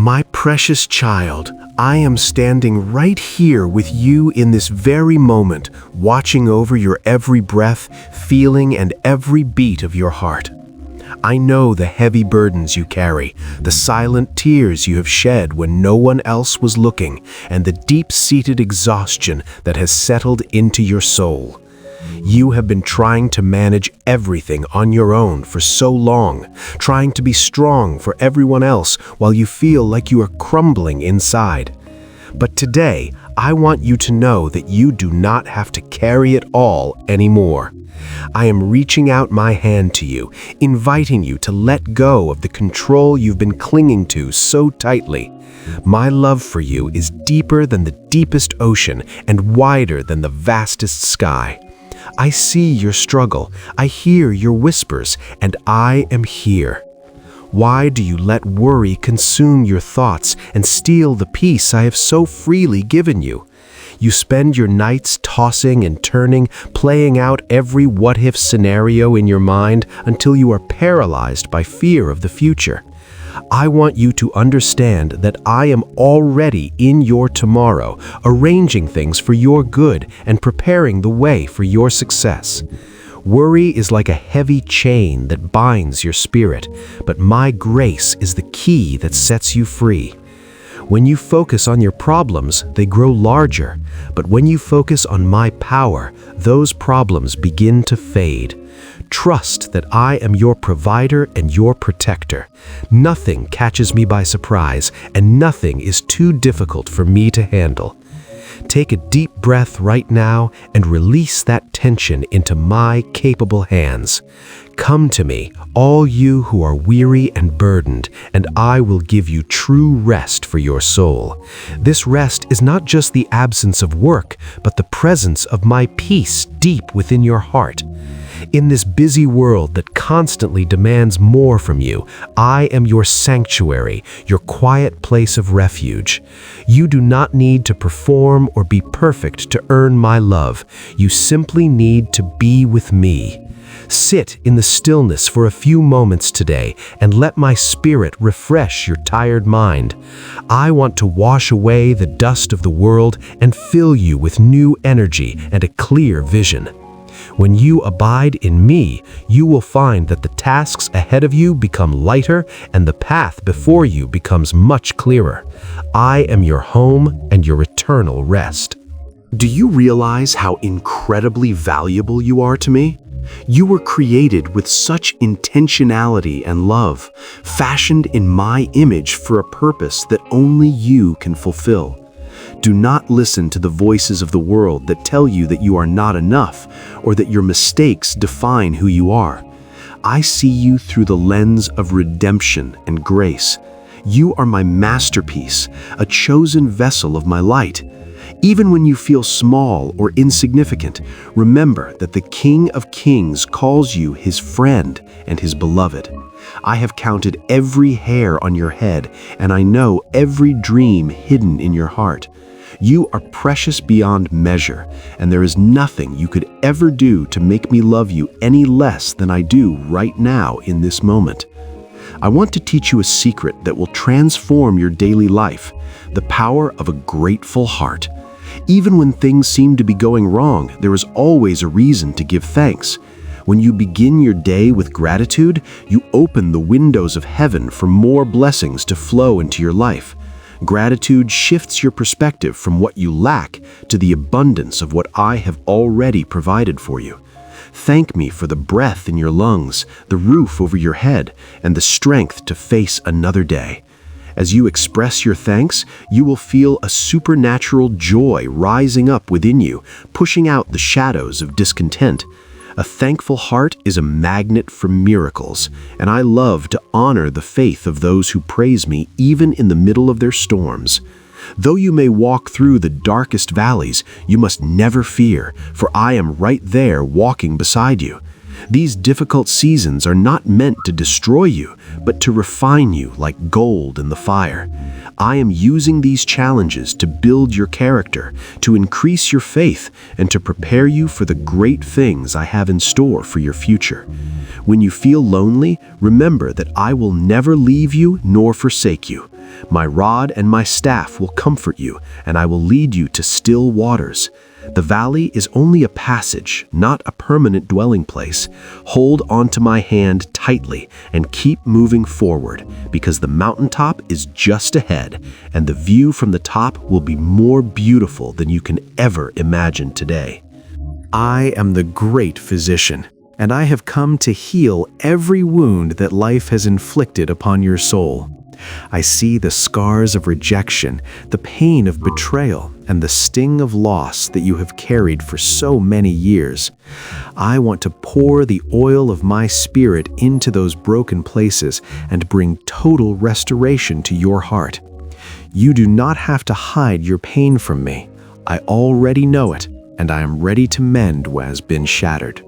My precious child, I am standing right here with you in this very moment, watching over your every breath, feeling and every beat of your heart. I know the heavy burdens you carry, the silent tears you have shed when no one else was looking, and the deep-seated exhaustion that has settled into your soul. You have been trying to manage everything on your own for so long, trying to be strong for everyone else while you feel like you are crumbling inside. But today, I want you to know that you do not have to carry it all anymore. I am reaching out my hand to you, inviting you to let go of the control you've been clinging to so tightly. My love for you is deeper than the deepest ocean and wider than the vastest sky. I see your struggle, I hear your whispers, and I am here. Why do you let worry consume your thoughts and steal the peace I have so freely given you? You spend your nights tossing and turning, playing out every what-if scenario in your mind until you are paralyzed by fear of the future. I want you to understand that I am already in your tomorrow, arranging things for your good and preparing the way for your success. Worry is like a heavy chain that binds your spirit, but my grace is the key that sets you free. When you focus on your problems, they grow larger, but when you focus on my power, those problems begin to fade. Trust that I am your provider and your protector. Nothing catches me by surprise, and nothing is too difficult for me to handle. Take a deep breath right now and release that tension into my capable hands. Come to me, all you who are weary and burdened, and I will give you true rest for your soul. This rest is not just the absence of work, but the presence of my peace deep within your heart. In this busy world that constantly demands more from you, I am your sanctuary, your quiet place of refuge. You do not need to perform or be perfect to earn my love. You simply need to be with me. Sit in the stillness for a few moments today and let my spirit refresh your tired mind. I want to wash away the dust of the world and fill you with new energy and a clear vision. When you abide in me, you will find that the tasks ahead of you become lighter and the path before you becomes much clearer. I am your home and your eternal rest. Do you realize how incredibly valuable you are to me? You were created with such intentionality and love, fashioned in my image for a purpose that only you can fulfill. Do not listen to the voices of the world that tell you that you are not enough or that your mistakes define who you are. I see you through the lens of redemption and grace. You are my masterpiece, a chosen vessel of my light. Even when you feel small or insignificant, remember that the King of Kings calls you his friend and his beloved. I have counted every hair on your head, and I know every dream hidden in your heart. You are precious beyond measure, and there is nothing you could ever do to make me love you any less than I do right now in this moment. I want to teach you a secret that will transform your daily life, the power of a grateful heart. Even when things seem to be going wrong, there is always a reason to give thanks. When you begin your day with gratitude, you open the windows of heaven for more blessings to flow into your life. Gratitude shifts your perspective from what you lack to the abundance of what I have already provided for you. Thank me for the breath in your lungs, the roof over your head, and the strength to face another day. As you express your thanks, you will feel a supernatural joy rising up within you, pushing out the shadows of discontent. A thankful heart is a magnet for miracles, and I love to honor the faith of those who praise me even in the middle of their storms. Though you may walk through the darkest valleys, you must never fear, for I am right there walking beside you. These difficult seasons are not meant to destroy you, but to refine you like gold in the fire. I am using these challenges to build your character, to increase your faith, and to prepare you for the great things I have in store for your future. When you feel lonely, remember that I will never leave you nor forsake you. My rod and my staff will comfort you, and I will lead you to still waters. The valley is only a passage, not a permanent dwelling place. Hold onto my hand tightly and keep moving forward, because the mountaintop is just ahead, and the view from the top will be more beautiful than you can ever imagine today. I am the great physician, and I have come to heal every wound that life has inflicted upon your soul. I see the scars of rejection, the pain of betrayal, and the sting of loss that you have carried for so many years. I want to pour the oil of my spirit into those broken places and bring total restoration to your heart. You do not have to hide your pain from me. I already know it, and I am ready to mend what has been shattered.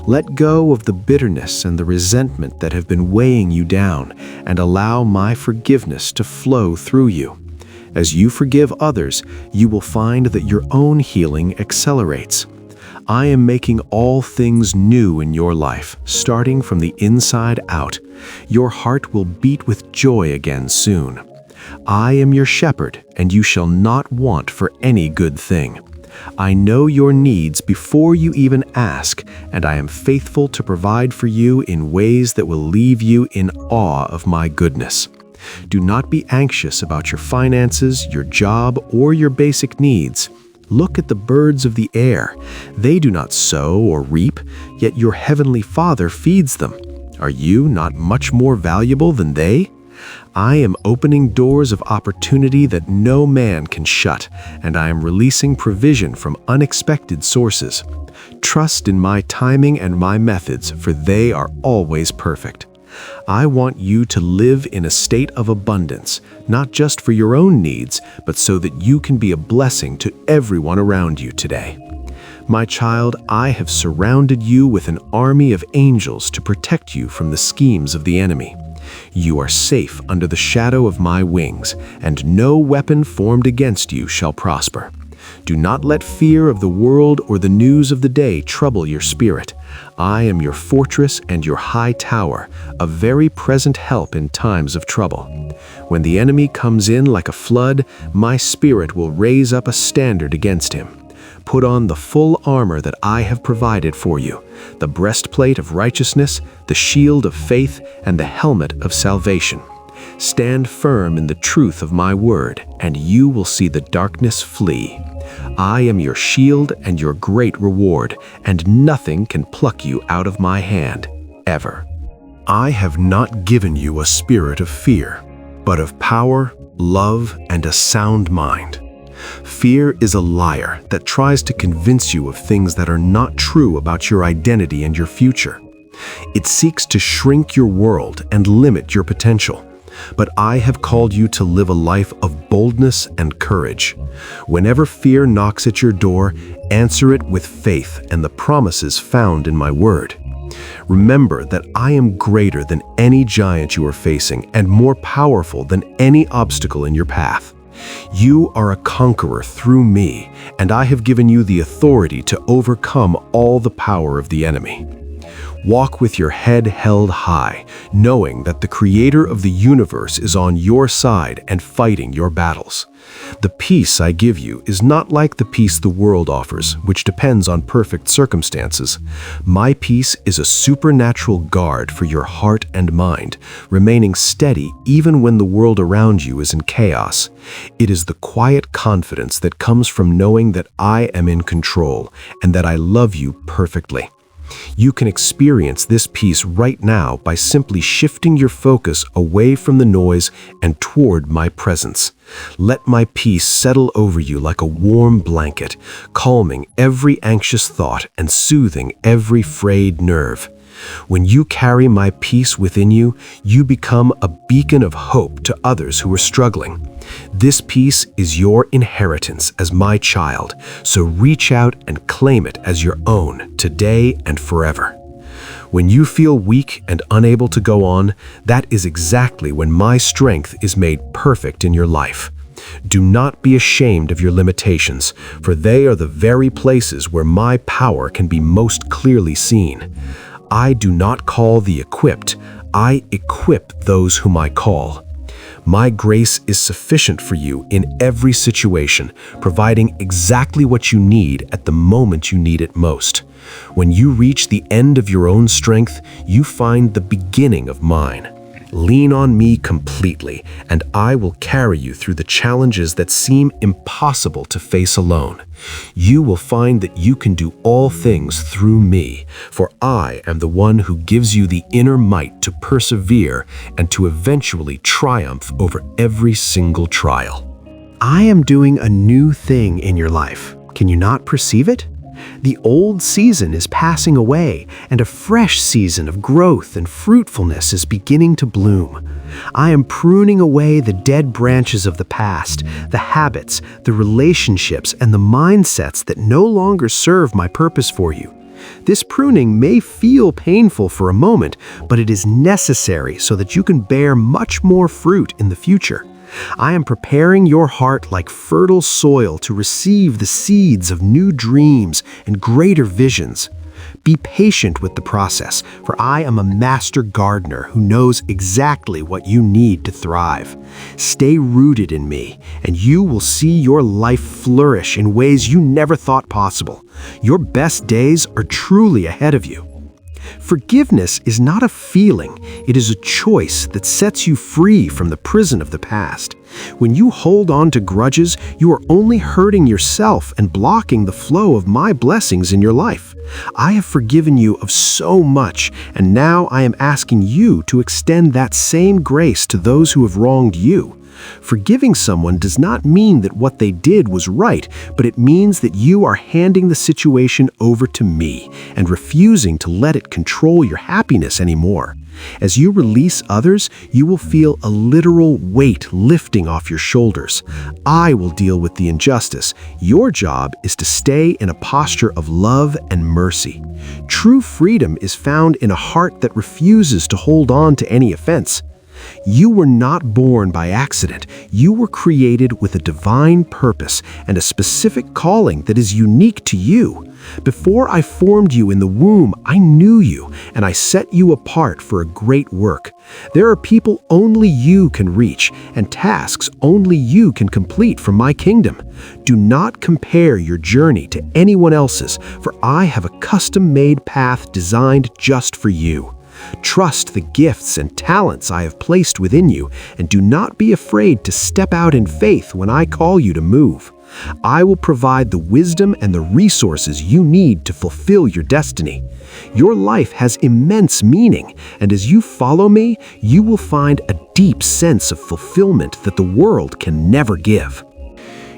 Let go of the bitterness and the resentment that have been weighing you down, and allow my forgiveness to flow through you. As you forgive others, you will find that your own healing accelerates. I am making all things new in your life, starting from the inside out. Your heart will beat with joy again soon. I am your shepherd, and you shall not want for any good thing. I know your needs before you even ask, and I am faithful to provide for you in ways that will leave you in awe of my goodness. Do not be anxious about your finances, your job, or your basic needs. Look at the birds of the air. They do not sow or reap, yet your heavenly Father feeds them. Are you not much more valuable than they? I am opening doors of opportunity that no man can shut, and I am releasing provision from unexpected sources. Trust in my timing and my methods, for they are always perfect. I want you to live in a state of abundance, not just for your own needs, but so that you can be a blessing to everyone around you today. My child, I have surrounded you with an army of angels to protect you from the schemes of the enemy. You are safe under the shadow of my wings, and no weapon formed against you shall prosper. Do not let fear of the world or the news of the day trouble your spirit. I am your fortress and your high tower, a very present help in times of trouble. When the enemy comes in like a flood, my spirit will raise up a standard against him. Put on the full armor that I have provided for you, the breastplate of righteousness, the shield of faith, and the helmet of salvation. Stand firm in the truth of my word, and you will see the darkness flee. I am your shield and your great reward, and nothing can pluck you out of my hand, ever. I have not given you a spirit of fear, but of power, love, and a sound mind. Fear is a liar that tries to convince you of things that are not true about your identity and your future. It seeks to shrink your world and limit your potential. But I have called you to live a life of boldness and courage. Whenever fear knocks at your door, answer it with faith and the promises found in my word. Remember that I am greater than any giant you are facing and more powerful than any obstacle in your path. You are a conqueror through me, and I have given you the authority to overcome all the power of the enemy. Walk with your head held high, knowing that the Creator of the universe is on your side and fighting your battles. The peace I give you is not like the peace the world offers, which depends on perfect circumstances. My peace is a supernatural guard for your heart and mind, remaining steady even when the world around you is in chaos. It is the quiet confidence that comes from knowing that I am in control and that I love you perfectly. You can experience this peace right now by simply shifting your focus away from the noise and toward my presence. Let my peace settle over you like a warm blanket, calming every anxious thought and soothing every frayed nerve. When you carry my peace within you, you become a beacon of hope to others who are struggling. This peace is your inheritance as my child, so reach out and claim it as your own today and forever. When you feel weak and unable to go on, that is exactly when my strength is made perfect in your life. Do not be ashamed of your limitations, for they are the very places where my power can be most clearly seen. I do not call the equipped, I equip those whom I call. My grace is sufficient for you in every situation, providing exactly what you need at the moment you need it most. When you reach the end of your own strength, you find the beginning of mine. Lean on me completely, and I will carry you through the challenges that seem impossible to face alone. You will find that you can do all things through me, for I am the one who gives you the inner might to persevere and to eventually triumph over every single trial. I am doing a new thing in your life. Can you not perceive it? The old season is passing away, and a fresh season of growth and fruitfulness is beginning to bloom. I am pruning away the dead branches of the past, the habits, the relationships, and the mindsets that no longer serve my purpose for you. This pruning may feel painful for a moment, but it is necessary so that you can bear much more fruit in the future. I am preparing your heart like fertile soil to receive the seeds of new dreams and greater visions. Be patient with the process, for I am a master gardener who knows exactly what you need to thrive. Stay rooted in me, and you will see your life flourish in ways you never thought possible. Your best days are truly ahead of you. Forgiveness is not a feeling, it is a choice that sets you free from the prison of the past. When you hold on to grudges, you are only hurting yourself and blocking the flow of my blessings in your life. I have forgiven you of so much, and now I am asking you to extend that same grace to those who have wronged you. Forgiving someone does not mean that what they did was right, but it means that you are handing the situation over to me and refusing to let it control your happiness anymore. As you release others, you will feel a literal weight lifting off your shoulders. I will deal with the injustice. Your job is to stay in a posture of love and mercy. True freedom is found in a heart that refuses to hold on to any offense. You were not born by accident. You were created with a divine purpose and a specific calling that is unique to you. Before I formed you in the womb, I knew you, and I set you apart for a great work. There are people only you can reach, and tasks only you can complete for my kingdom. Do not compare your journey to anyone else's, for I have a custom-made path designed just for you. Trust the gifts and talents I have placed within you, and do not be afraid to step out in faith when I call you to move. I will provide the wisdom and the resources you need to fulfill your destiny. Your life has immense meaning, and as you follow me, you will find a deep sense of fulfillment that the world can never give.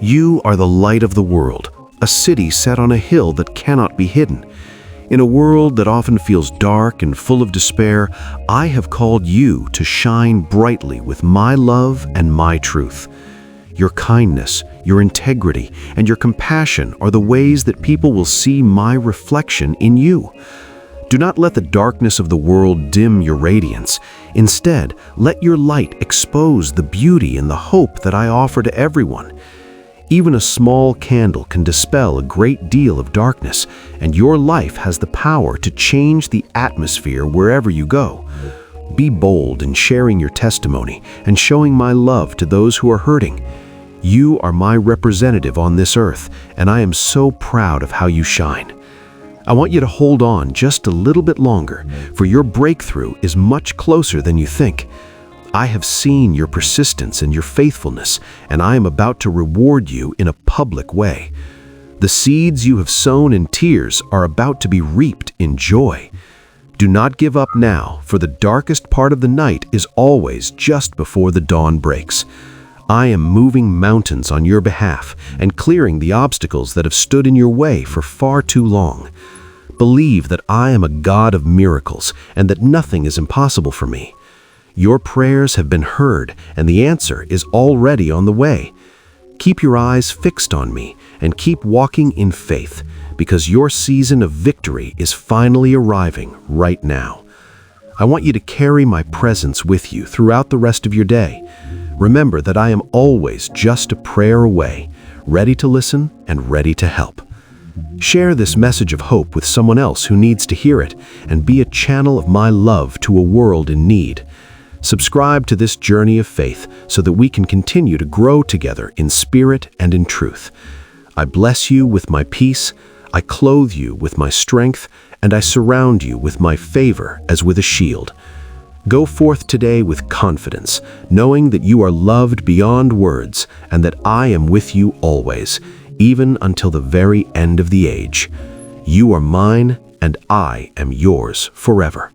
You are the light of the world, a city set on a hill that cannot be hidden. In a world that often feels dark and full of despair, I have called you to shine brightly with my love and my truth. Your kindness, your integrity, and your compassion are the ways that people will see my reflection in you. Do not let the darkness of the world dim your radiance. Instead, let your light expose the beauty and the hope that I offer to everyone. Even a small candle can dispel a great deal of darkness, and your life has the power to change the atmosphere wherever you go. Be bold in sharing your testimony and showing my love to those who are hurting. You are my representative on this earth, and I am so proud of how you shine. I want you to hold on just a little bit longer, for your breakthrough is much closer than you think. I have seen your persistence and your faithfulness, and I am about to reward you in a public way. The seeds you have sown in tears are about to be reaped in joy. Do not give up now, for the darkest part of the night is always just before the dawn breaks. I am moving mountains on your behalf and clearing the obstacles that have stood in your way for far too long. Believe that I am a God of miracles and that nothing is impossible for me. Your prayers have been heard, and the answer is already on the way. Keep your eyes fixed on me and keep walking in faith, because your season of victory is finally arriving right now. I want you to carry my presence with you throughout the rest of your day. Remember that I am always just a prayer away, ready to listen and ready to help. Share this message of hope with someone else who needs to hear it, and be a channel of my love to a world in need. Subscribe to this journey of faith so that we can continue to grow together in spirit and in truth. I bless you with my peace, I clothe you with my strength, and I surround you with my favor as with a shield. Go forth today with confidence, knowing that you are loved beyond words and that I am with you always, even until the very end of the age. You are mine, and I am yours forever.